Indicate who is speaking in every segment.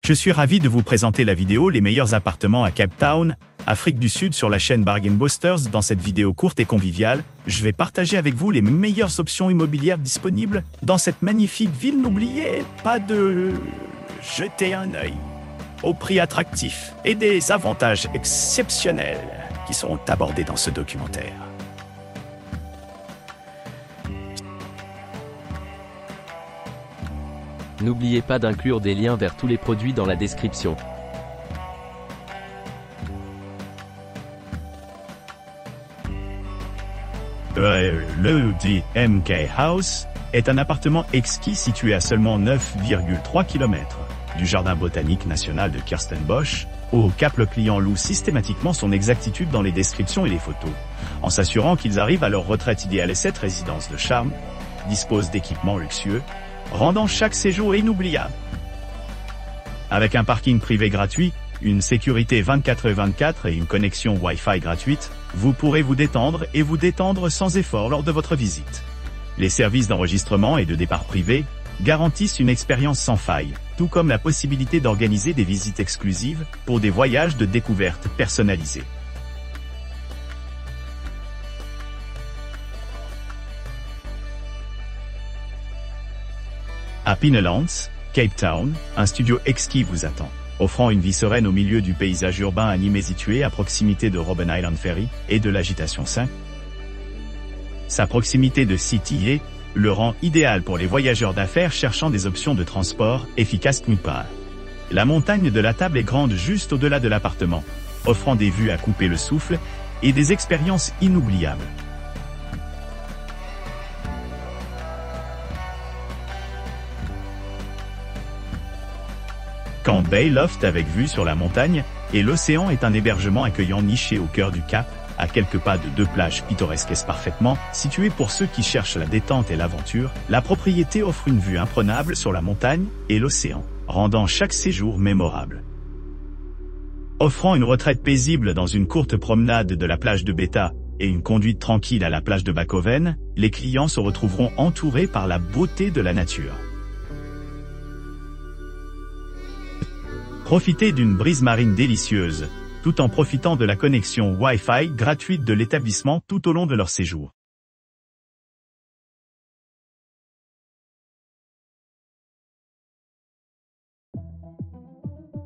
Speaker 1: Je suis ravi de vous présenter la vidéo Les meilleurs appartements à Cape Town, Afrique du Sud sur la chaîne Bargain Busters. Dans cette vidéo courte et conviviale, je vais partager avec vous les meilleures options immobilières disponibles dans cette magnifique ville. N'oubliez pas de jeter un œil aux prix attractifs et des avantages exceptionnels qui seront abordés dans ce documentaire.
Speaker 2: N'oubliez pas d'inclure des liens vers tous les produits dans la description.
Speaker 1: Le DMK House est un appartement exquis situé à seulement 9,3 km du Jardin botanique national de Kirstenbosch. Au Cap, le client loue systématiquement son exactitude dans les descriptions et les photos, en s'assurant qu'ils arrivent à leur retraite idéale. Et cette résidence de charme dispose d'équipements luxueux, rendant chaque séjour inoubliable. Avec un parking privé gratuit, une sécurité 24/24 et une connexion Wi-Fi gratuite, vous pourrez vous détendre et vous détendre sans effort lors de votre visite. Les services d'enregistrement et de départ privé garantissent une expérience sans faille, tout comme la possibilité d'organiser des visites exclusives pour des voyages de découverte personnalisés. À Pinelands, Cape Town, un studio exquis vous attend, offrant une vie sereine au milieu du paysage urbain animé situé à proximité de Robben Island Ferry et de l'Agitation 5. Sa proximité de City le rend idéal pour les voyageurs d'affaires cherchant des options de transport efficaces nulle part. La montagne de la Table est grande juste au-delà de l'appartement, offrant des vues à couper le souffle et des expériences inoubliables. Camp Bay Loft avec vue sur la montagne et l'océan est un hébergement accueillant niché au cœur du Cap, à quelques pas de deux plages pittoresques parfaitement situées pour ceux qui cherchent la détente et l'aventure. La propriété offre une vue imprenable sur la montagne et l'océan, rendant chaque séjour mémorable. Offrant une retraite paisible dans une courte promenade de la plage de Beta et une conduite tranquille à la plage de Bakoven, les clients se retrouveront entourés par la beauté de la nature. Profitez d'une brise marine délicieuse, tout en profitant de la connexion Wi-Fi gratuite de l'établissement tout au long de leur séjour.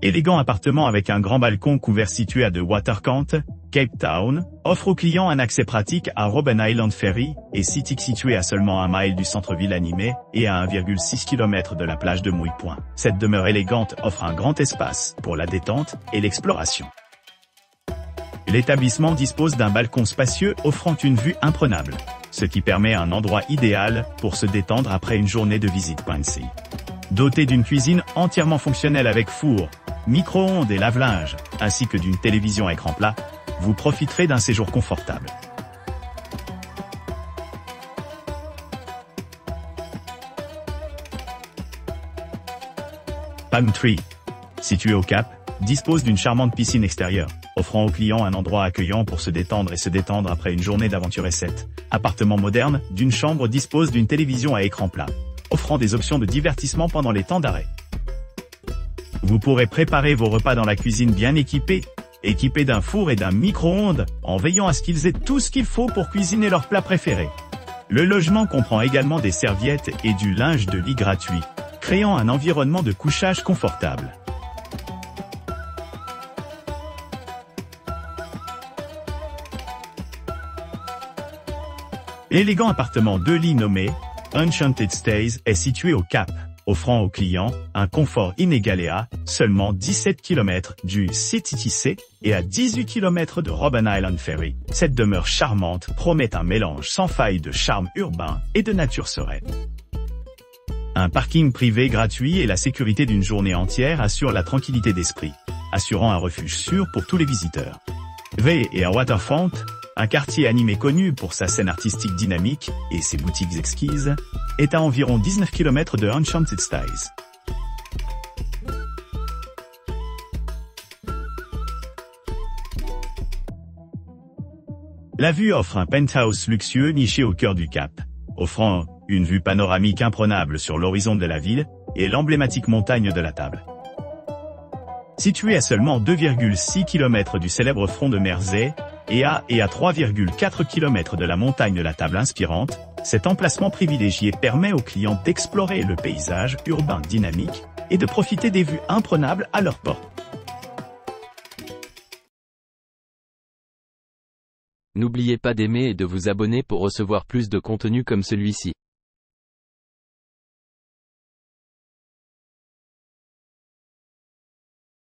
Speaker 1: Élégant appartement avec un grand balcon couvert situé à de Waterkant, Cape Town, offre aux clients un accès pratique à Robben Island Ferry et City situé à seulement 1 mile du centre-ville animé et à 1,6 km de la plage de Mouille Point. Cette demeure élégante offre un grand espace pour la détente et l'exploration. L'établissement dispose d'un balcon spacieux offrant une vue imprenable, ce qui permet un endroit idéal pour se détendre après une journée de visite. Doté d'une cuisine entièrement fonctionnelle avec four, micro-ondes et lave-linge, ainsi que d'une télévision à écran plat, vous profiterez d'un séjour confortable. Palm Tree, situé au Cap, dispose d'une charmante piscine extérieure, offrant aux clients un endroit accueillant pour se détendre après une journée d'aventure. Cet appartement moderne d'une chambre dispose d'une télévision à écran plat, offrant des options de divertissement pendant les temps d'arrêt. Vous pourrez préparer vos repas dans la cuisine bien équipée d'un four et d'un micro-ondes, en veillant à ce qu'ils aient tout ce qu'il faut pour cuisiner leurs plats préférés. Le logement comprend également des serviettes et du linge de lit gratuit, créant un environnement de couchage confortable. L'élégant appartement 2 lits nommé Enchanted Stays est situé au Cap, offrant aux clients un confort inégalé à seulement 17 km du CTTC et à 18 km de Robben Island Ferry. Cette demeure charmante promet un mélange sans faille de charme urbain et de nature sereine. Un parking privé gratuit et la sécurité d'une journée entière assurent la tranquillité d'esprit, assurant un refuge sûr pour tous les visiteurs. V et à Waterfront, un quartier animé connu pour sa scène artistique dynamique et ses boutiques exquises, est à environ 19 km de Enchanted Stays. La vue offre un penthouse luxueux niché au cœur du Cap, offrant une vue panoramique imprenable sur l'horizon de la ville et l'emblématique montagne de la Table. Situé à seulement 2,6 km du célèbre front de Merzey, et à 3,4 km de la montagne de la Table Inspirante, cet emplacement privilégié permet aux clients d'explorer le paysage urbain dynamique et de profiter des vues imprenables à leur porte.
Speaker 2: N'oubliez pas d'aimer et de vous abonner pour recevoir plus de contenu comme celui-ci.